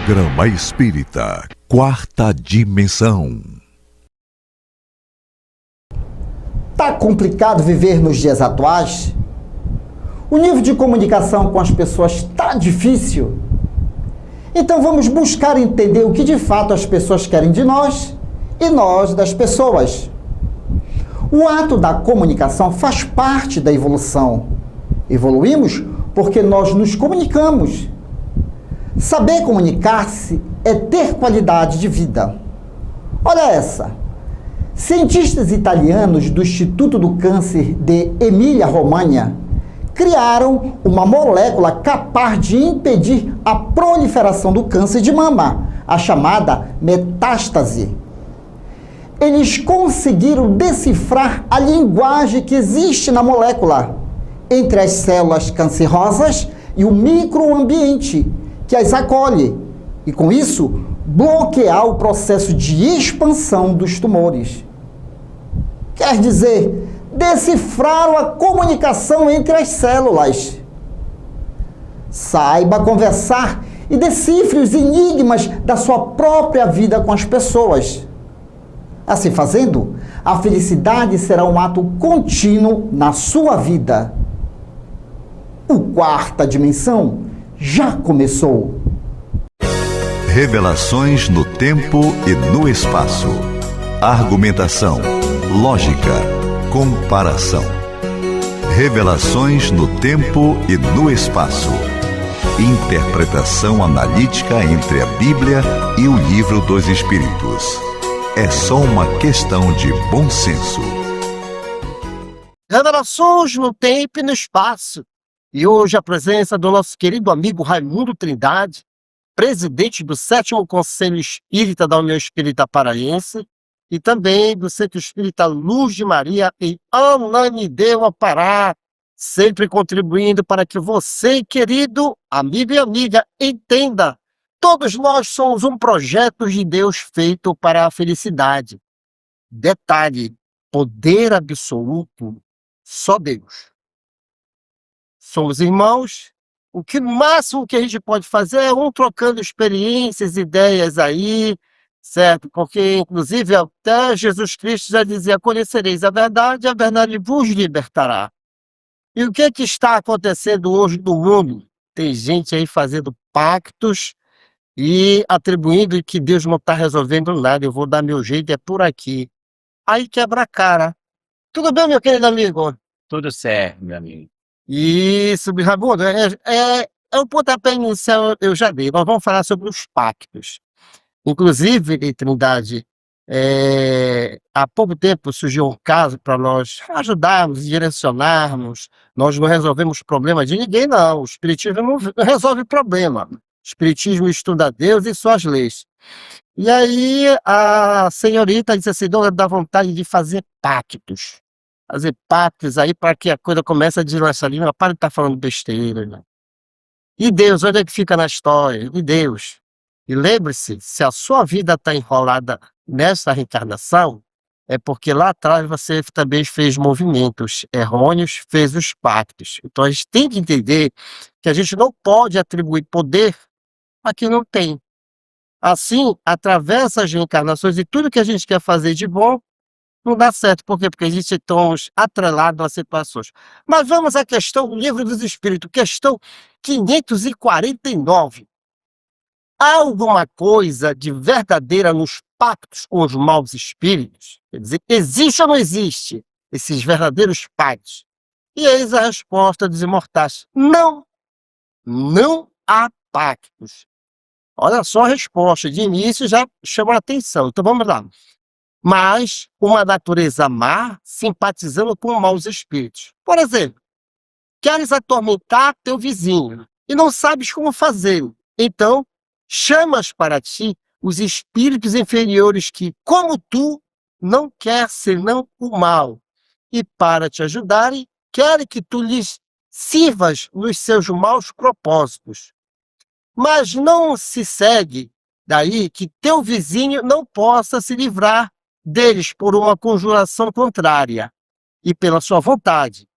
Programa Espírita Quarta Dimensão. Tá complicado viver nos dias atuais? O nível de comunicação com as pessoas tá difícil? Então vamos buscar entender o que de fato as pessoas querem de nós e nós das pessoas. O ato da comunicação faz parte da evolução. Evoluímos porque nós nos comunicamos. Saber comunicar-se é ter qualidade de vida. Olha essa. Cientistas italianos do Instituto do Câncer de Emília-Romagna criaram uma molécula capaz de impedir a proliferação do câncer de mama, a chamada metástase. Eles conseguiram decifrar a linguagem que existe na molécula entre as células cancerosas e o microambiente que as acolhe, e com isso, bloquear o processo de expansão dos tumores. Quer dizer, decifraram a comunicação entre as células. Saiba conversar e decifre os enigmas da sua própria vida com as pessoas. Assim fazendo, a felicidade será um ato contínuo na sua vida. O Quarta Dimensão já começou. Revelações no tempo e no espaço. Argumentação, lógica, comparação. Revelações no tempo e no espaço. Interpretação analítica entre a Bíblia e o Livro dos Espíritos. É só uma questão de bom senso. Revelações no tempo e no espaço. E hoje a presença do nosso querido amigo Raimundo Trindade, presidente do 7º Conselho Espírita da União Espírita Paraense e também do Centro Espírita Luz de Maria em Ananindeua, Pará, sempre contribuindo para que você, querido amigo e amiga, entenda. Todos nós somos um projeto de Deus feito para a felicidade. Detalhe, poder absoluto, só Deus. Somos irmãos, o que no máximo que a gente pode fazer é um trocando experiências, ideias aí, certo? Porque, inclusive, até Jesus Cristo já dizia, conhecereis a verdade vos libertará. E o que é que está acontecendo hoje no mundo? Tem gente aí fazendo pactos e atribuindo que Deus não está resolvendo nada, eu vou dar meu jeito, é por aqui. Aí quebra a cara. Tudo bem, meu querido amigo? Tudo certo, meu amigo. Isso, Raimundo, o pontapé inicial eu já dei. Nós vamos falar sobre os pactos. Inclusive, Trindade, há pouco tempo surgiu um caso para nós ajudarmos, direcionarmos. Nós não resolvemos problema de ninguém, não. O Espiritismo não resolve problema. O Espiritismo estuda Deus e suas leis. E aí a senhorita disse assim, dona, dá vontade de fazer pactos. Fazer pactos aí para que a coisa comece a deslanchar ali, mas para de estar falando besteira. Né? E Deus, onde é que fica na história? E Deus? E lembre-se, se a sua vida está enrolada nessa reencarnação, é porque lá atrás você também fez movimentos errôneos, fez os pactos. Então a gente tem que entender que a gente não pode atribuir poder a quem não tem. Assim, através das reencarnações e tudo que a gente quer fazer de bom, não dá certo. Por quê? Porque a gente estamos atrelados às situações. Mas vamos à questão do Livro dos Espíritos, questão 549. Há alguma coisa de verdadeira nos pactos com os maus espíritos? Quer dizer, existe ou não existe esses verdadeiros pactos? E eis a resposta dos imortais. Não, não há pactos. Olha só a resposta, de início já chama a atenção. Então vamos lá. Mas uma natureza má simpatizando com maus espíritos. Por exemplo, queres atormentar teu vizinho e não sabes como fazê-lo. Então, chamas para ti os espíritos inferiores que, como tu, não quer senão o mal. E para te ajudarem, querem que tu lhes sirvas nos seus maus propósitos. Mas não se segue daí que teu vizinho não possa se livrar deles por uma conjuração contrária e pela sua vontade.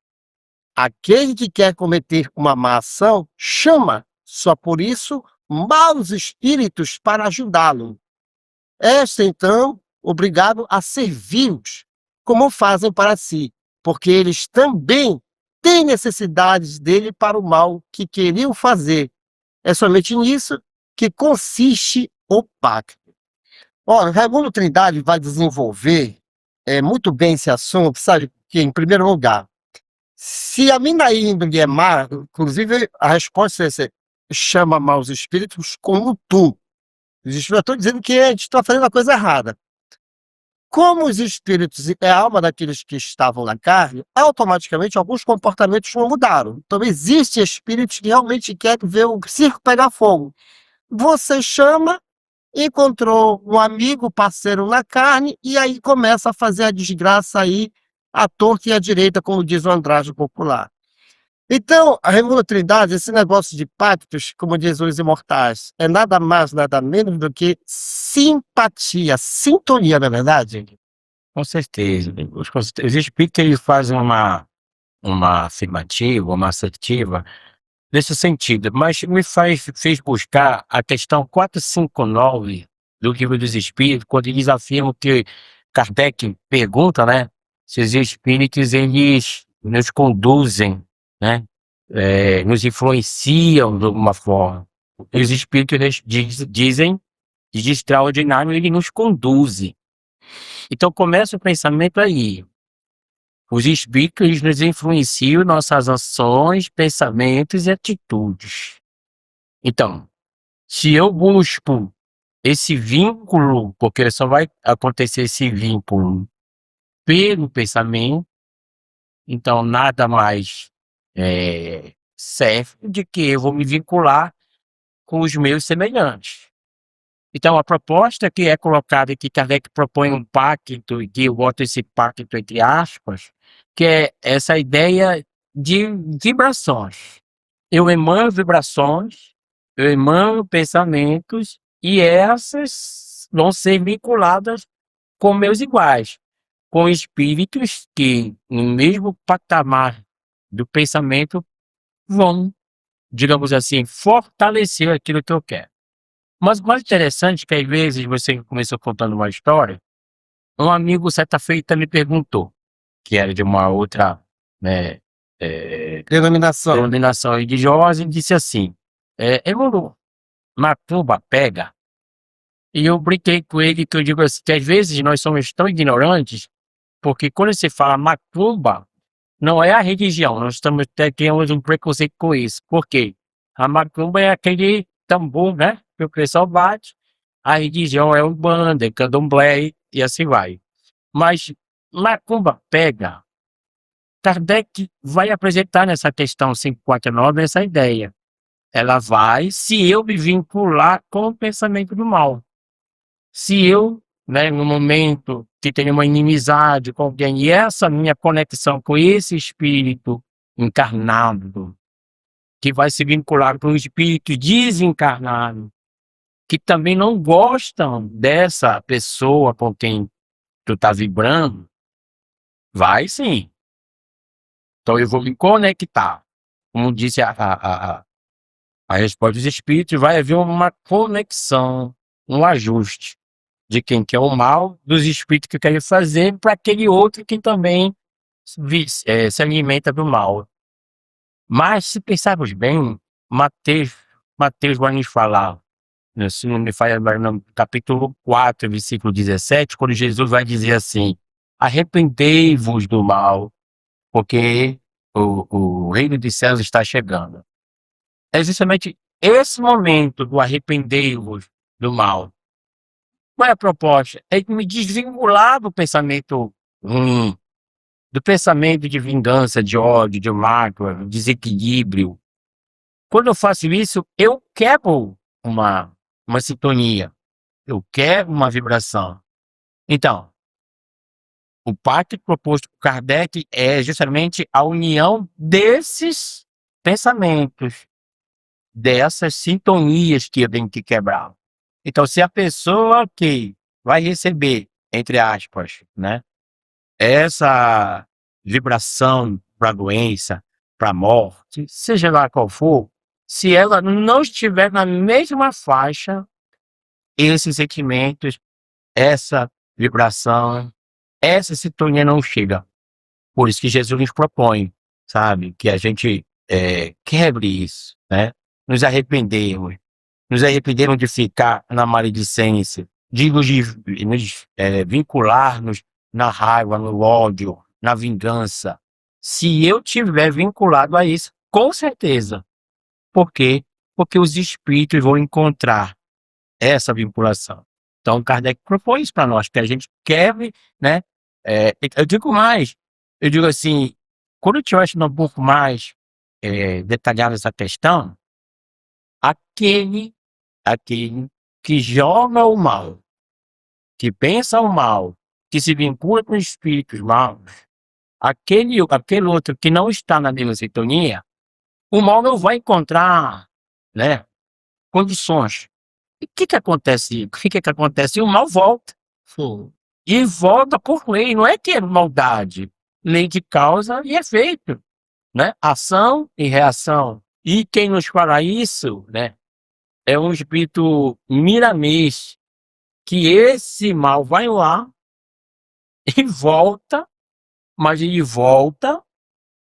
Aquele que quer cometer uma má ação, chama, só por isso maus espíritos para ajudá-lo. Este, então, obrigado a servi-los, como fazem para si, porque eles também têm necessidades dele para o mal que queriam fazer. É somente nisso que consiste o pacto. Ora, Raimundo Trindade vai desenvolver muito bem esse assunto, sabe? Que, em primeiro lugar, se a minha índole é má, inclusive a resposta é essa, chama maus espíritos como tu. Os espíritos estão dizendo que a gente está fazendo a coisa errada. Como os espíritos é a alma daqueles que estavam na carne, automaticamente alguns comportamentos não mudaram. Então, existem espíritos que realmente querem ver o circo pegar fogo. Você chama, encontrou um amigo, parceiro na carne, e aí começa a fazer a desgraça aí, à torta e à direita, como diz o Andrade popular. Então, a Raimundo Trindade, esse negócio de pactos, como diz os imortais, é nada mais, nada menos do que simpatia, sintonia, não é verdade? Com certeza. Os espíritos eles fazem uma afirmativa, uma assertiva, nesse sentido, mas fez buscar a questão 459 do Livro dos Espíritos, quando eles afirmam que Kardec pergunta, né, se os espíritos eles nos conduzem, né, nos influenciam de alguma forma. E os espíritos eles dizem de extraordinário, ele nos conduzem. Então começa o pensamento aí. Os espíritos eles nos influenciam nossas ações, pensamentos e atitudes. Então, se eu busco esse vínculo, porque só vai acontecer esse vínculo pelo pensamento, então nada mais serve de que eu vou me vincular com os meus semelhantes. Então, a proposta que é colocada, que Kardec propõe um pacto, e que eu boto esse pacto entre aspas, que é essa ideia de vibrações. Eu emano vibrações, eu emano pensamentos, e essas vão ser vinculadas com meus iguais, com espíritos que, no mesmo patamar do pensamento, vão, digamos assim, fortalecer aquilo que eu quero. Mas o mais interessante é que às vezes você começou contando uma história, um amigo certa feita me perguntou, que era de uma outra, né, denominação religiosa, e disse assim, Evolu, macumba pega? E eu brinquei com ele que eu digo assim, que às vezes nós somos tão ignorantes, porque quando se fala macumba, não é a religião, nós temos um preconceito com isso. Por quê? A macumba é aquele tambor, né, que o pessoal bate, a religião é umbanda, é candomblé e assim vai. Mas macumba pega. Kardec vai apresentar nessa questão 549 essa ideia. Ela vai, se eu me vincular com o pensamento do mal. Se eu, né, no momento que tenho uma inimizade com alguém, e essa minha conexão com esse espírito encarnado, que vai se vincular com um espírito desencarnado, que também não gostam dessa pessoa com quem tu tá vibrando, vai sim. Então eu vou me conectar. Como disse a resposta dos espíritos, vai haver uma conexão, um ajuste de quem quer o mal, dos espíritos que querem fazer, para aquele outro que também se alimenta do mal. Mas, se pensarmos bem, Mateus vai nos falar, né, se não me falha, no capítulo 4, versículo 17, quando Jesus vai dizer assim, arrependei-vos do mal, porque o reino dos céus está chegando. É justamente esse momento do arrependei-vos do mal. Qual é a proposta? É me desvincular do pensamento ruim, do pensamento de vingança, de ódio, de mágoa, de desequilíbrio. Quando eu faço isso, eu quebro uma sintonia, eu quebro uma vibração. Então, o pacto proposto por Kardec é justamente a união desses pensamentos, dessas sintonias que eu tenho que quebrar. Então, se a pessoa que vai receber, entre aspas, né, essa vibração para a doença, para a morte, seja lá qual for, se ela não estiver na mesma faixa, esses sentimentos, essa vibração, essa sintonia não chega. Por isso que Jesus nos propõe, sabe, que a gente quebre isso, né? Nos arrependermos de ficar na maledicência, de nos vincularmos na raiva, no ódio, na vingança. Se eu tiver vinculado a isso, com certeza. Por quê? Porque os espíritos vão encontrar essa vinculação. Então, Kardec propõe isso para nós, que a gente quebre, né? Eu digo mais, eu digo assim, quando eu estiver estudando um pouco mais detalhado essa questão, aquele que joga o mal, que pensa o mal, que se vincula com espíritos maus, aquele outro que não está na mesma sintonia, o mal não vai encontrar, né, condições. E o que acontece? O que acontece? O mal volta. Sim. E volta por lei, não é que é maldade. Lei de causa e efeito, né? Ação e reação. E quem nos fala isso, né, é um espírito miramês, que esse mal vai lá e volta, mas ele volta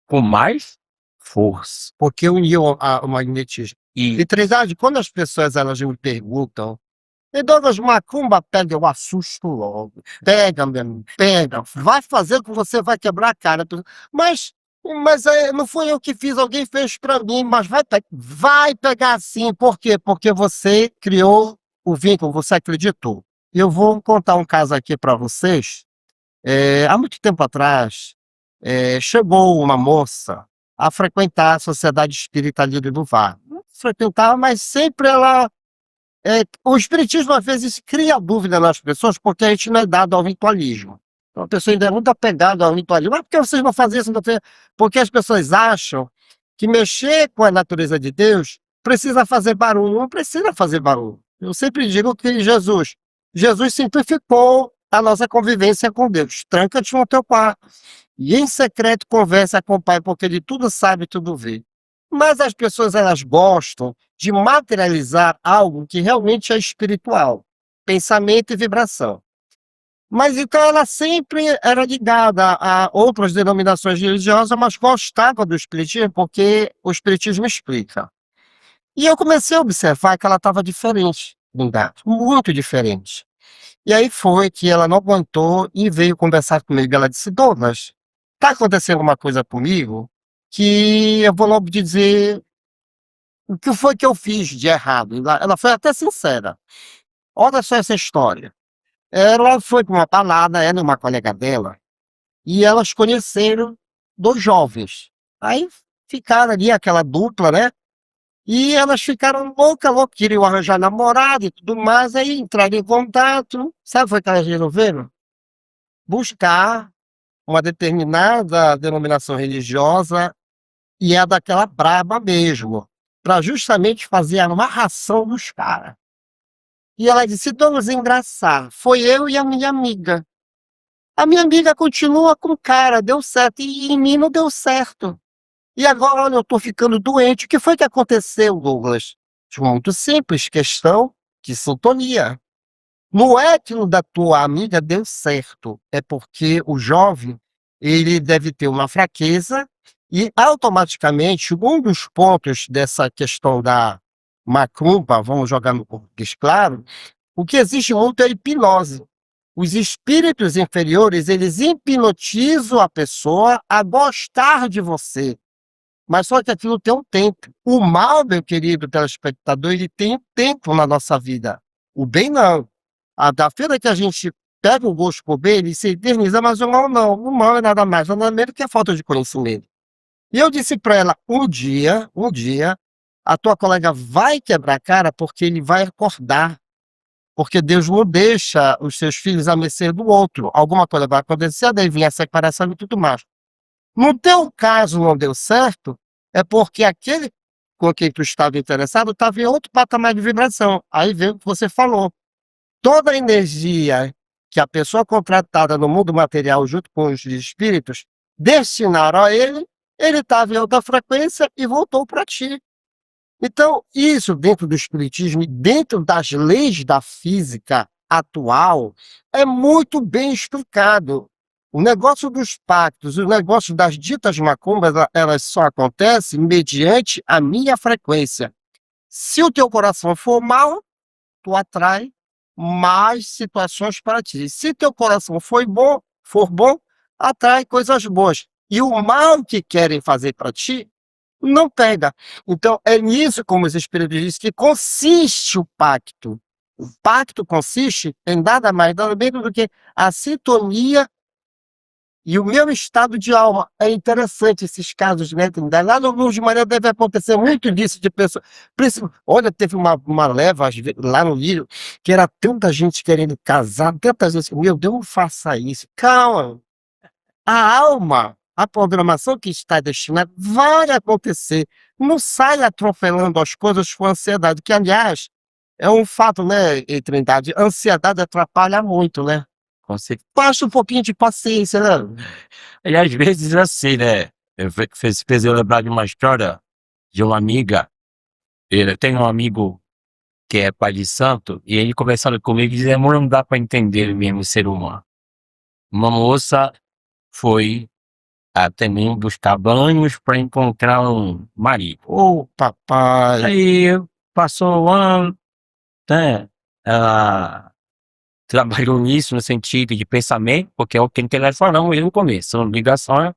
com mais força. Porque uniu o magnetismo. E E Trindade, quando as pessoas elas me perguntam, e Douglas, macumba pega, eu assusto logo. Pega mesmo, pega. Vai fazer que você vai quebrar a cara. Mas não foi eu que fiz, alguém fez pra mim, mas vai pegar sim. Por quê? Porque você criou o vínculo, você acreditou. Eu vou contar um caso aqui para vocês. Há muito tempo atrás, chegou uma moça a frequentar a Sociedade Espírita Lírio do Var. Não frequentava, mas sempre ela... o espiritismo, às vezes, cria dúvida nas pessoas porque a gente não é dado ao ritualismo. Então, a pessoa ainda é muito apegada ao ritualismo. Mas por que vocês não fazem isso? Porque as pessoas acham que mexer com a natureza de Deus precisa fazer barulho. Não precisa fazer barulho. Eu sempre digo que Jesus simplificou a nossa convivência com Deus. Tranca-te no teu quarto. E em secreto conversa com o Pai, porque Ele tudo sabe, tudo vê. Mas as pessoas, elas gostam de materializar algo que realmente é espiritual, pensamento e vibração. Mas então ela sempre era ligada a outras denominações religiosas, mas gostava do espiritismo porque o espiritismo explica. E eu comecei a observar que ela estava diferente, muito diferente. E aí foi que ela não aguentou e veio conversar comigo. Ela disse: Douglas, está acontecendo uma coisa comigo que eu vou logo dizer o que foi que eu fiz de errado. Ela foi até sincera. Olha só essa história. Ela foi para uma balada, ela e uma colega dela, e elas conheceram 2 jovens. Aí ficaram ali, aquela dupla, né? E elas ficaram loucas, queriam arranjar namorado e tudo mais, aí entraram em contato. Sabe o que elas resolveram? Buscar uma determinada denominação religiosa, e é daquela braba mesmo, para justamente fazer a amarração dos caras. E ela disse: Douglas, engraçado, foi eu e a minha amiga. A minha amiga continua com o cara, deu certo, e em mim não deu certo. E agora, olha, eu tô ficando doente. O que foi que aconteceu, Douglas? Muito simples, questão de sintonia. Não é que o da tua amiga deu certo, é porque o jovem, ele deve ter uma fraqueza e automaticamente um dos pontos dessa questão da macumba, vamos jogar no português claro, o que existe muito é a hipnose. Os espíritos inferiores, eles hipnotizam a pessoa a gostar de você. Mas só que aquilo tem um tempo. O mal, meu querido telespectador, ele tem um tempo na nossa vida. O bem não. Da feira que a gente pega o gosto por bem, ele se eterniza, mas o mal não. O mal é nada mais, nada menos que a falta de conhecimento. E eu disse para ela: um dia, a tua colega vai quebrar a cara porque ele vai acordar. Porque Deus não deixa os seus filhos à mercê do outro. Alguma coisa vai acontecer, daí vem a separação e tudo mais. No teu caso não deu certo, é porque aquele com quem tu estava interessado estava em outro patamar de vibração. Aí veio o que você falou. Toda a energia que a pessoa contratada no mundo material junto com os espíritos destinaram a ele, ele estava em outra frequência e voltou para ti. Então, isso dentro do espiritismo e dentro das leis da física atual é muito bem explicado. O negócio dos pactos, o negócio das ditas macumbas, elas só acontecem mediante a minha frequência. Se o teu coração for mau, tu atrai mais situações para ti. Se teu coração for bom, atrai coisas boas. E o mal que querem fazer para ti, não pega. Então, é nisso, como os espíritos dizem, que consiste o pacto. O pacto consiste em nada mais, nada menos do que a sintonia e o meu estado de alma. É interessante esses casos, né, Trindade? Lá no Luz de Maria deve acontecer muito disso de pessoas. Olha, teve uma leva lá no livro que era tanta gente querendo casar, tanta gente. Meu Deus, não faça isso. Calma. A alma, a programação que está destinada, vai acontecer. Não sai atropelando as coisas com ansiedade, que, aliás, é um fato, né, Trindade? A ansiedade atrapalha muito, né? Você Baixa um pouquinho de paciência, né? e às vezes assim, né, fez eu lembrar de uma história de uma amiga. Eu tenho um amigo que é pai de santo, e ele conversando comigo e dizia: "Amor, não dá para entender mesmo o ser humano". Uma moça foi até mim buscar banhos para encontrar um marido. Ô, papai. Aí passou o ano, né, ela trabalhou nisso no sentido de pensamento, porque é o que ele falou ele no começo, são ligações.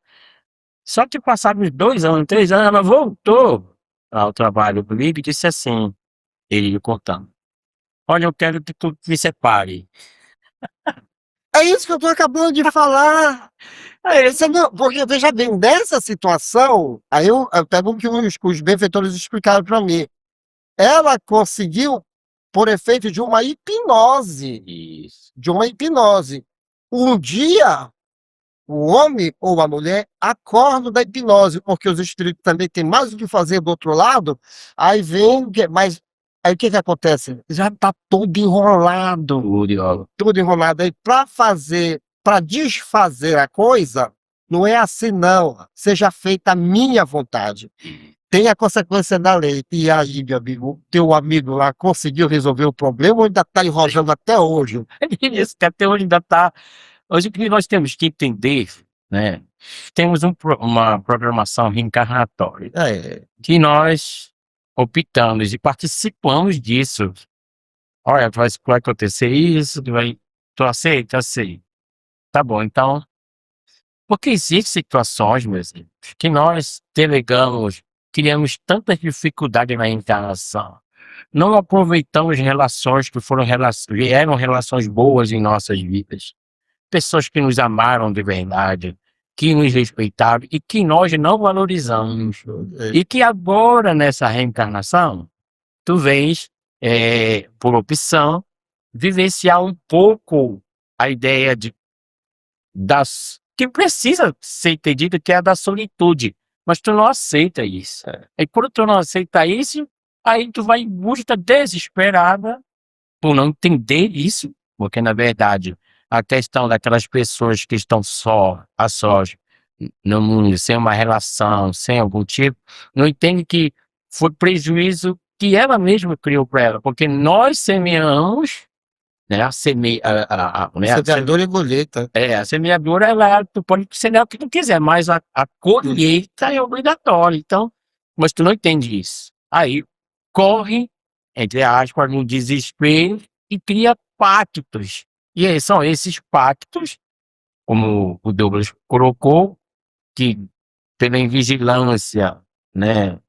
Só que passados 2 anos, 3 anos, ela voltou ao trabalho comigo e disse assim, ele contando: "Olha, eu quero que tu me separe". É isso que eu tô acabando de falar. Você não, porque veja bem, nessa situação, aí eu pego o que os benfeitores explicaram para mim. Ela conseguiu, por efeito de uma hipnose, Isso. de uma hipnose. Um dia, o homem ou a mulher acordam da hipnose, porque os espíritos também têm mais o que fazer do outro lado, aí vem, mas aí o que que acontece? Já está todo enrolado. Curioso. Tudo enrolado aí para desfazer a coisa, não é assim não, seja feita a minha vontade. Tem a consequência da lei. E aí, meu amigo, teu amigo lá conseguiu resolver o problema ou ainda está enrolando até hoje? Isso que até hoje ainda tá. Hoje o que nós temos que entender, né, temos uma programação reencarnatória, É, que nós optamos e participamos disso. Olha, vai acontecer isso, tu aceita? Aceito. Tá bom, então, porque existem situações, meus amigos, que nós delegamos, criamos tantas dificuldades na encarnação, não aproveitamos relações que vieram relações boas em nossas vidas, pessoas que nos amaram de verdade, que nos respeitaram e que nós não valorizamos. E que agora, nessa reencarnação, tu vens, por opção, vivenciar um pouco a ideia das que precisa ser entendida, que é a da solitude, mas tu não aceita isso. E quando tu não aceita isso, aí tu vai em busca desesperada por não entender isso, porque na verdade a questão daquelas pessoas que estão a sós, no mundo, sem uma relação, sem algum tipo, não entende que foi prejuízo que ela mesma criou para ela, porque nós semeamos, né, semeador e colheita. a semeadora, tu pode semear o que tu quiser, mas a colheita é obrigatória, então, mas tu não entende isso. Aí corre, entre aspas, no desespero e cria pactos. E aí são esses pactos, como o Douglas colocou, que pela invigilância, né,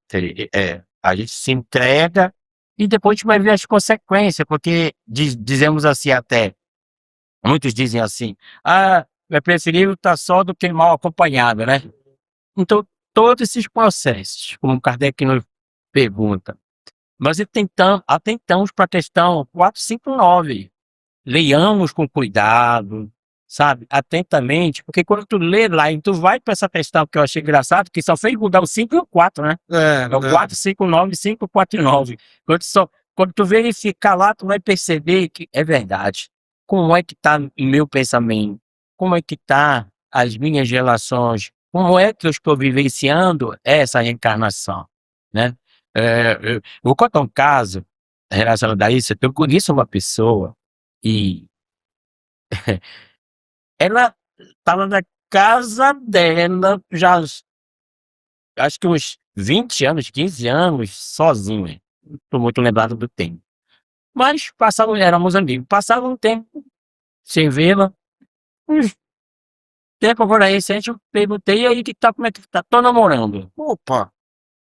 a gente se entrega e depois a gente vai ver as consequências, porque dizemos assim até, muitos dizem assim: "Ah, é preferível estar só do que mal acompanhado", né? Então, todos esses processos, como Kardec nos pergunta, nós atentamos para a questão 459. Leiamos com cuidado, sabe, atentamente, porque quando tu lê lá e tu vai para essa questão que eu achei engraçado, que só fez mudar o 5 e o 4, né? É o 459 e 549. Quando tu verificar lá, tu vai perceber que é verdade. Como é que está o meu pensamento? Como é que tá as minhas relações? Como é que eu estou vivenciando essa reencarnação, né? Eu vou contar um caso relacionado a isso. Eu conheço uma pessoa e ela estava na casa dela já, acho que uns 20 anos, 15 anos, sozinha. Não estou muito lembrado do tempo. Mas éramos amigos. Passava um tempo sem vê-la. Uns tempo agora recente, eu perguntei, e aí, como é que tá? Tô namorando. Opa,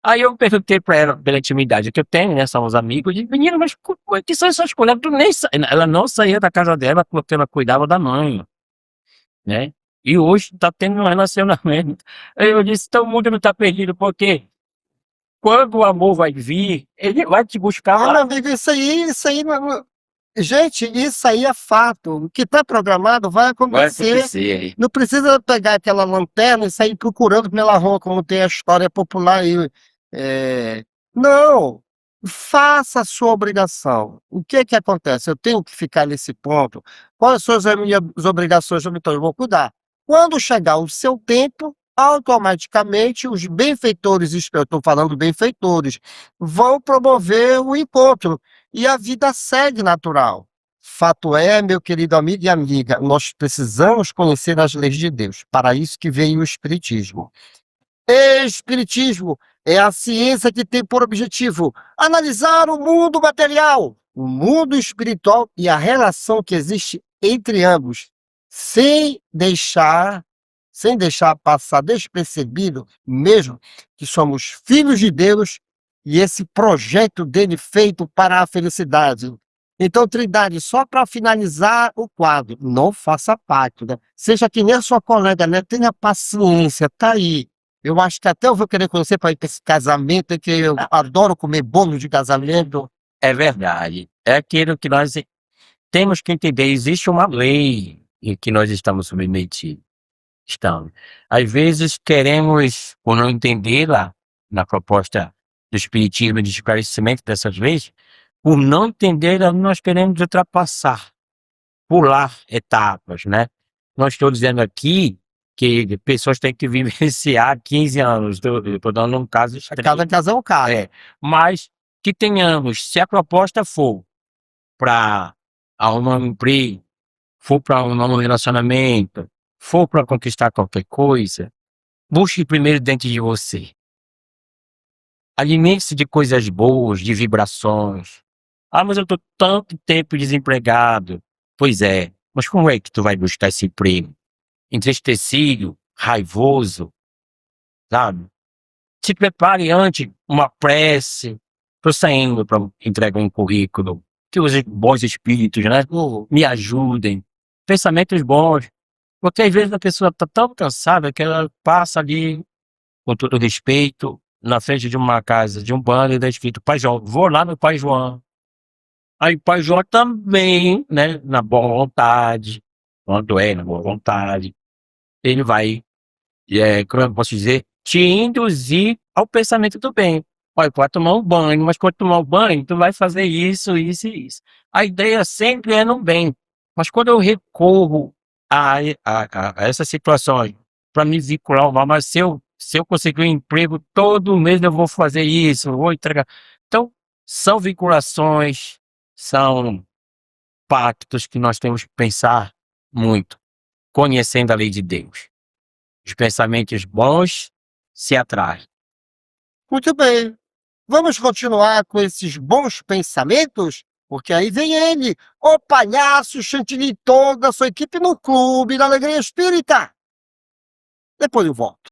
Aí eu perguntei pra ela, pela intimidade que eu tenho, né? Somos amigos, eu disse, menina, mas como é que são essas coisas? Ela não saía da casa dela porque ela cuidava da mãe, né? E hoje tá tendo um relacionamento. Aí eu disse, então o mundo não tá perdido, porque quando o amor vai vir, ele vai te buscar meu lá. amigo, isso aí, gente, isso aí é fato. O que está programado vai Vai acontecer. acontecer. Não precisa pegar aquela lanterna e sair procurando pela rua, como tem a história popular aí. Não, faça a sua obrigação. O que que acontece? Eu tenho que ficar nesse ponto. Quais são as minhas obrigações? Então, eu vou cuidar. Quando chegar o seu tempo, automaticamente os benfeitores, eu estou falando benfeitores, vão promover o encontro e a vida segue natural. Fato é, meu querido amigo e amiga, nós precisamos conhecer as leis de Deus. Para isso que veio o Espiritismo. Espiritismo é a ciência que tem por objetivo analisar o mundo material, o mundo espiritual e a relação que existe entre ambos, sem deixar, sem deixar passar despercebido mesmo que somos filhos de Deus e esse projeto dele feito para a felicidade. Então, Trindade, só para finalizar o quadro, não faça pacto, né? Seja que nem a sua colega, né? Tenha paciência, tá aí. Eu acho que até eu vou querer conhecer para ir para esse casamento, que eu adoro comer bolo de casamento. É verdade. É aquilo que nós temos que entender. Existe uma lei em que nós estamos submetidos. Estamos. Às vezes queremos, por não entendê-la, na proposta do Espiritismo de esclarecimento dessas leis, por não entendê-la, nós queremos ultrapassar, pular etapas, né? Não estou dizendo aqui que pessoas têm que vivenciar 15 anos, estou dando um caso extremo. Cada casal é um caso. Mas que tenhamos, se a proposta for para arrumar um emprego, for para arrumar um relacionamento, for para conquistar qualquer coisa, busque primeiro dentro de você. Alimente-se de coisas boas, de vibrações. Ah, mas eu estou tanto tempo desempregado. Pois é, mas como é que tu vai buscar esse emprego? Entristecido, raivoso, sabe? Se prepare antes uma prece. Estou saindo para entregar um currículo. Que os bons espíritos, né? Me ajudem. Pensamentos bons. Porque às vezes a pessoa está tão cansada que ela passa ali, com todo respeito, na frente de uma casa, de um banner, está escrito Pai João. Vou lá no Pai João. Aí o Pai João também, né? Na boa vontade. Quando é na boa vontade. Ele vai, como eu posso dizer, te induzir ao pensamento do bem. Olha, pode tomar um banho, mas quando tomar um banho, tu vai fazer isso, isso e isso. A ideia sempre é no bem. Mas quando eu recorro a essas situações para me vincular ao mal, mas se eu conseguir um emprego, todo mês eu vou fazer isso, eu vou entregar. Então, são vinculações, são pactos que nós temos que pensar muito, conhecendo a lei de Deus. Os pensamentos bons se atraem. Muito bem. Vamos continuar com esses bons pensamentos? Porque aí vem ele, o palhaço chantilly, toda a sua equipe no Clube da Alegria Espírita. Depois eu volto.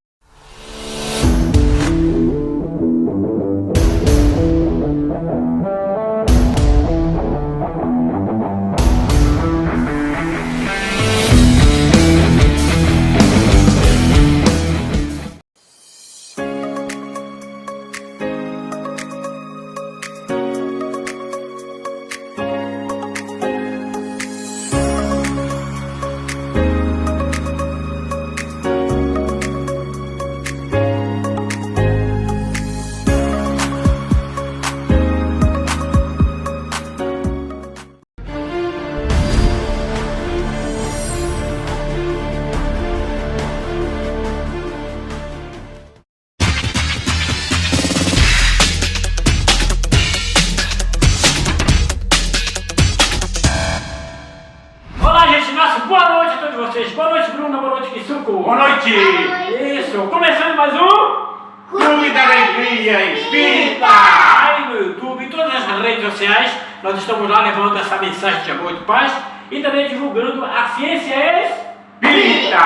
uma boa noite, Kisuko. Boa noite! Isso, começando mais um... Clube da Alegria Espírita! Aí no YouTube, em todas as redes sociais, nós estamos lá levando essa mensagem de amor e de paz e também divulgando a ciência Espírita!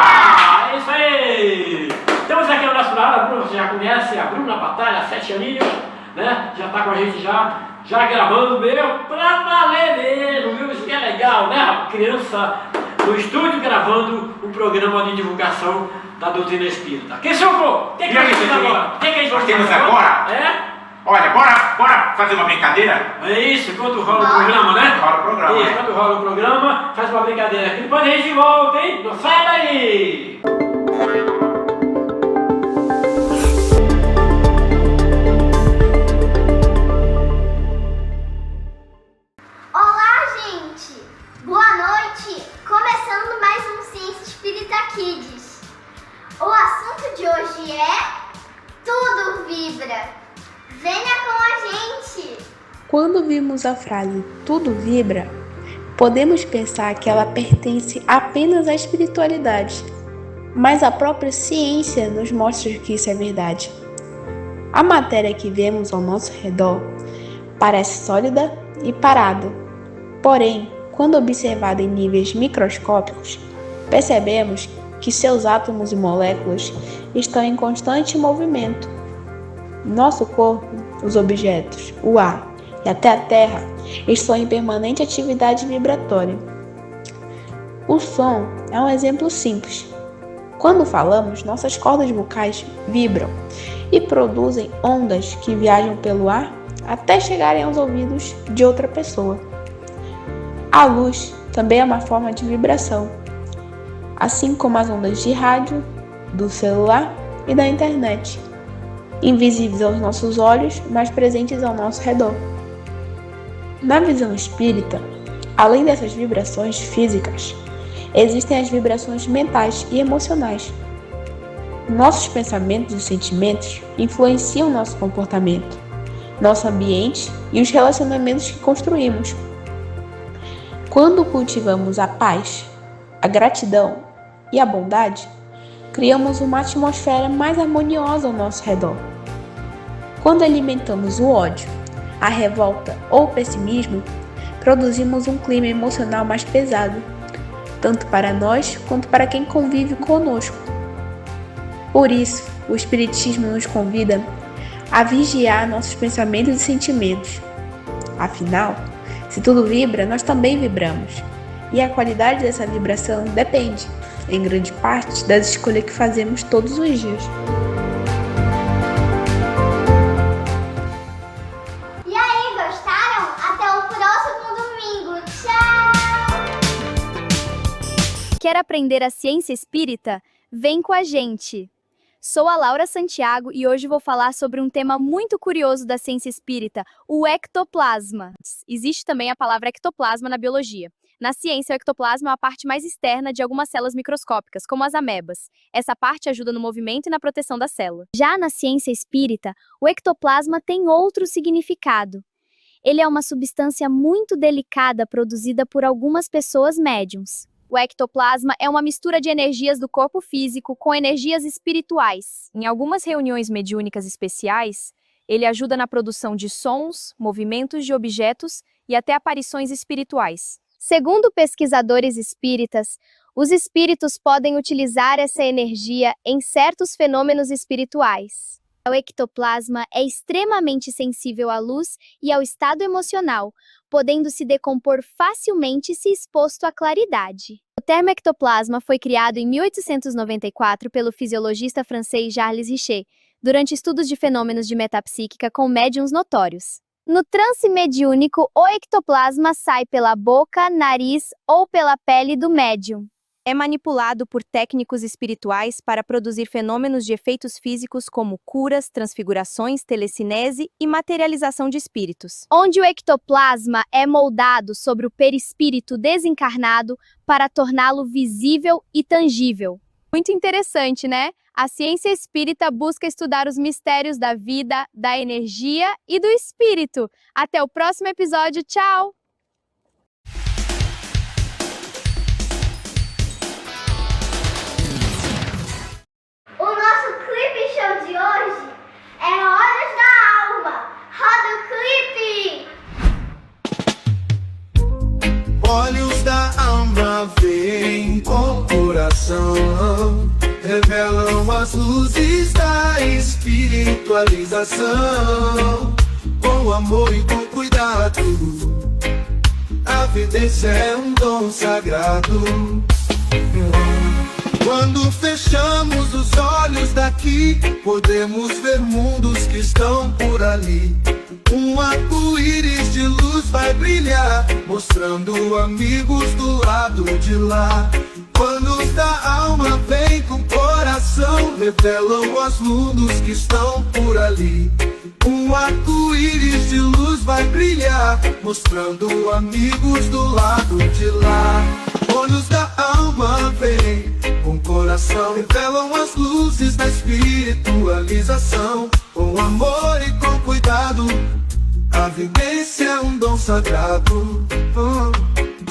É isso aí! Estamos aqui no nosso lado, a Bruna, você já conhece, a Bruna Batalha, 7 aninhos, né? Já está com a gente já gravando, pra valer mesmo, viu? Isso que é legal, né? A criança no estúdio gravando um programa de divulgação da doutrina espírita. Que suco? O que a gente faz agora? O que a gente Nós temos agora? É? Olha, bora fazer uma brincadeira? É isso, quando rola o programa, né? Rola o programa, Isso, né? quando rola o programa, faz uma brincadeira aqui. Depois a gente volta, hein? Não sai daí! Olá, gente! Boa noite! Começando mais um Ciência Espírita Kids. O assunto de hoje é Tudo Vibra. Venha com a gente! Quando vimos a frase tudo vibra, podemos pensar que ela pertence apenas à espiritualidade, mas a própria ciência nos mostra que isso é verdade. A matéria que vemos ao nosso redor parece sólida e parada, porém, quando observada em níveis microscópicos, percebemos que seus átomos e moléculas estão em constante movimento. Nosso corpo, os objetos, o ar e até a Terra estão em permanente atividade vibratória. O som é um exemplo simples. Quando falamos, nossas cordas vocais vibram e produzem ondas que viajam pelo ar até chegarem aos ouvidos de outra pessoa. A luz também é uma forma de vibração, assim como as ondas de rádio, do celular e da internet, invisíveis aos nossos olhos, mas presentes ao nosso redor. Na visão espírita, além dessas vibrações físicas, existem as vibrações mentais e emocionais. Nossos pensamentos e sentimentos influenciam nosso comportamento, nosso ambiente e os relacionamentos que construímos. Quando cultivamos a paz, a gratidão e a bondade, criamos uma atmosfera mais harmoniosa ao nosso redor. Quando alimentamos o ódio, a revolta ou o pessimismo, produzimos um clima emocional mais pesado, tanto para nós quanto para quem convive conosco. Por isso, o Espiritismo nos convida a vigiar nossos pensamentos e sentimentos. Afinal, se tudo vibra, nós também vibramos. E a qualidade dessa vibração depende, em grande parte, das escolhas que fazemos todos os dias. E aí, gostaram? Até o próximo domingo. Tchau! Quer aprender a ciência espírita? Vem com a gente! Sou a Laura Santiago e hoje vou falar sobre um tema muito curioso da ciência espírita, o ectoplasma. Existe também a palavra ectoplasma na biologia. Na ciência, o ectoplasma é a parte mais externa de algumas células microscópicas, como as amebas. Essa parte ajuda no movimento e na proteção da célula. Já na ciência espírita, o ectoplasma tem outro significado. Ele é uma substância muito delicada produzida por algumas pessoas médiums. O ectoplasma é uma mistura de energias do corpo físico com energias espirituais. Em algumas reuniões mediúnicas especiais, ele ajuda na produção de sons, movimentos de objetos e até aparições espirituais. Segundo pesquisadores espíritas, os espíritos podem utilizar essa energia em certos fenômenos espirituais. O ectoplasma é extremamente sensível à luz e ao estado emocional, podendo se decompor facilmente se exposto à claridade. O termo ectoplasma foi criado em 1894 pelo fisiologista francês Charles Richet, durante estudos de fenômenos de metapsíquica com médiuns notórios. No transe mediúnico, o ectoplasma sai pela boca, nariz ou pela pele do médium. É manipulado por técnicos espirituais para produzir fenômenos de efeitos físicos como curas, transfigurações, telecinese e materialização de espíritos. Onde o ectoplasma é moldado sobre o perispírito desencarnado para torná-lo visível e tangível. Muito interessante, né? A ciência espírita busca estudar os mistérios da vida, da energia e do espírito. Até o próximo episódio. Tchau! coração revelam as luzes da espiritualização. Com amor e com cuidado, a evidência é um dom sagrado. Quando fechamos os olhos daqui, podemos ver mundos que estão por ali. Um arco-íris de luz vai brilhar, mostrando amigos do lado de lá. Quando da alma vem com o coração, revelam os mundos que estão por ali. Um arco-íris de luz vai brilhar, mostrando amigos do lado de lá. Olhos da alma vem com o coração, revelam as luzes da espiritualização. Com amor e com cuidado, a vivência é um dom sagrado.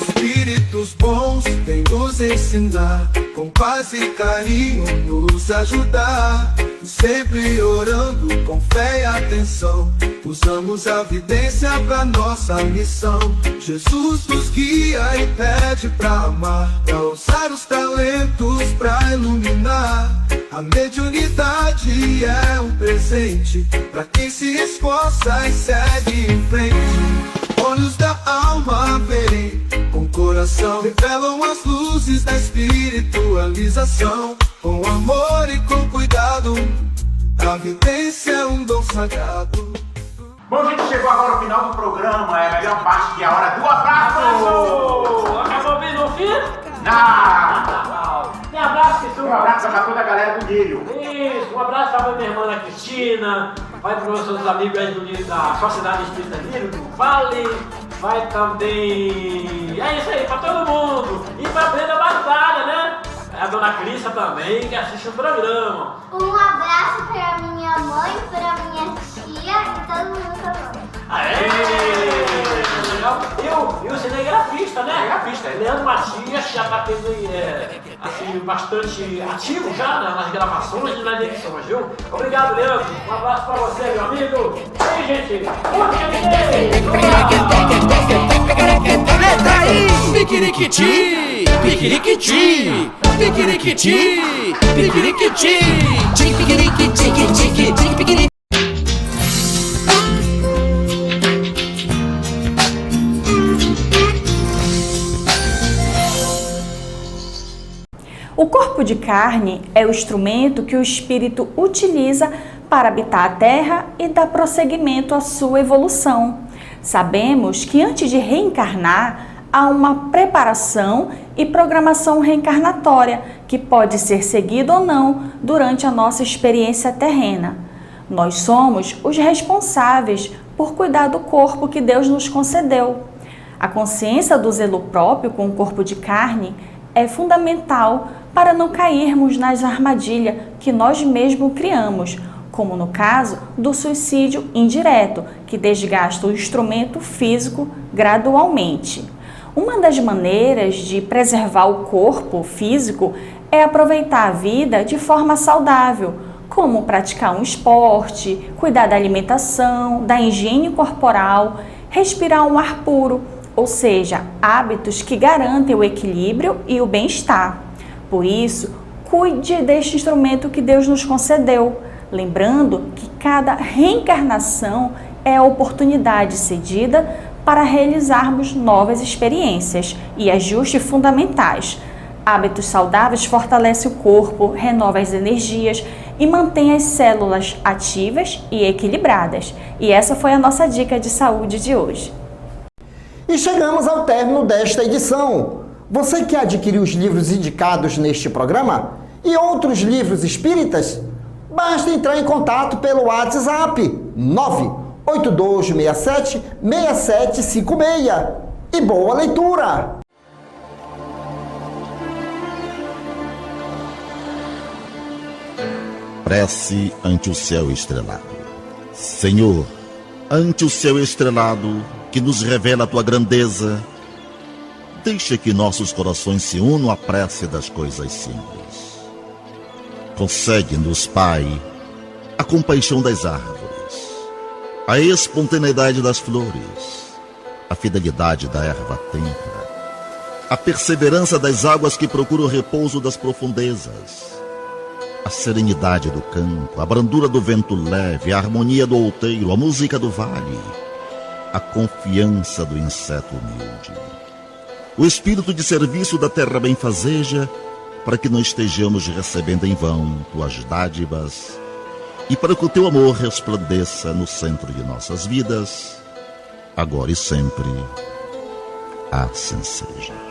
Espíritos bons vêm nos ensinar, com paz e carinho nos ajudar. Sempre orando com fé e atenção, usamos a evidência pra nossa missão. Jesus nos guia e pede pra amar, pra usar os talentos pra iluminar. A mediunidade é um presente pra quem se esforça e segue em frente. Olhos da alma veem, com coração revelam as luzes da espiritualização. Com amor e com cuidado, a vivência é um dom sagrado. Bom, gente, chegou agora o final do programa. É a melhor parte, que é a hora do abraço. Acabou bem no fim? Não! Tem abraço, que Um abraço pra toda a galera do Nírio. Isso, um abraço pra minha irmã Cristina, vai para os meus amigos aí do Nírio, da Sociedade Espírita Nírio, do Vale, vai também. É isso aí, pra todo mundo. E pra Brenda Batalha, né? A dona Crissa também, que assiste o programa. Um abraço pra minha mãe, pra minha tia e todo mundo também. Aê! Legal. E o cinegrafista, né? Cinegrafista, é. Leandro Matias, que já tá tendo assim, bastante ativo já, né, nas gravações e nas edições, viu? Obrigado, Leandro. Um abraço pra você, meu amigo. E aí, gente, Letra aí! Piquiriquiti, piquiriquiti, piquiriquiti, piquiriquiti, tic piquiriqui, tic tic tic piquiriqui. O corpo de carne é o instrumento que o espírito utiliza para habitar a Terra e dar prosseguimento à sua evolução. Sabemos que antes de reencarnar, há uma preparação e programação reencarnatória que pode ser seguida ou não durante a nossa experiência terrena. Nós somos os responsáveis por cuidar do corpo que Deus nos concedeu. A consciência do zelo próprio com o corpo de carne é fundamental para não cairmos nas armadilhas que nós mesmos criamos, como no caso do suicídio indireto, que desgasta o instrumento físico gradualmente. Uma das maneiras de preservar o corpo físico é aproveitar a vida de forma saudável, como praticar um esporte, cuidar da alimentação, da higiene corporal, respirar um ar puro, ou seja, hábitos que garantem o equilíbrio e o bem-estar. Por isso, cuide deste instrumento que Deus nos concedeu, lembrando que cada reencarnação é a oportunidade cedida para realizarmos novas experiências e ajustes fundamentais. Hábitos saudáveis fortalecem o corpo, renova as energias e mantém as células ativas e equilibradas. E essa foi a nossa dica de saúde de hoje. E chegamos ao término desta edição. Você que adquiriu os livros indicados neste programa e outros livros espíritas, basta entrar em contato pelo WhatsApp 98267-6756. E boa leitura! Prece ante o céu estrelado. Senhor, ante o céu estrelado, que nos revela a tua grandeza, deixa que nossos corações se unam à prece das coisas simples. Concede-nos, Pai, a compaixão das árvores, a espontaneidade das flores, a fidelidade da erva têmpera, a perseverança das águas que procuram o repouso das profundezas, a serenidade do campo, a brandura do vento leve, a harmonia do outeiro, a música do vale, a confiança do inseto humilde, o espírito de serviço da terra benfazeja, para que não estejamos recebendo em vão tuas dádivas e para que o teu amor resplandeça no centro de nossas vidas, agora e sempre. Assim seja.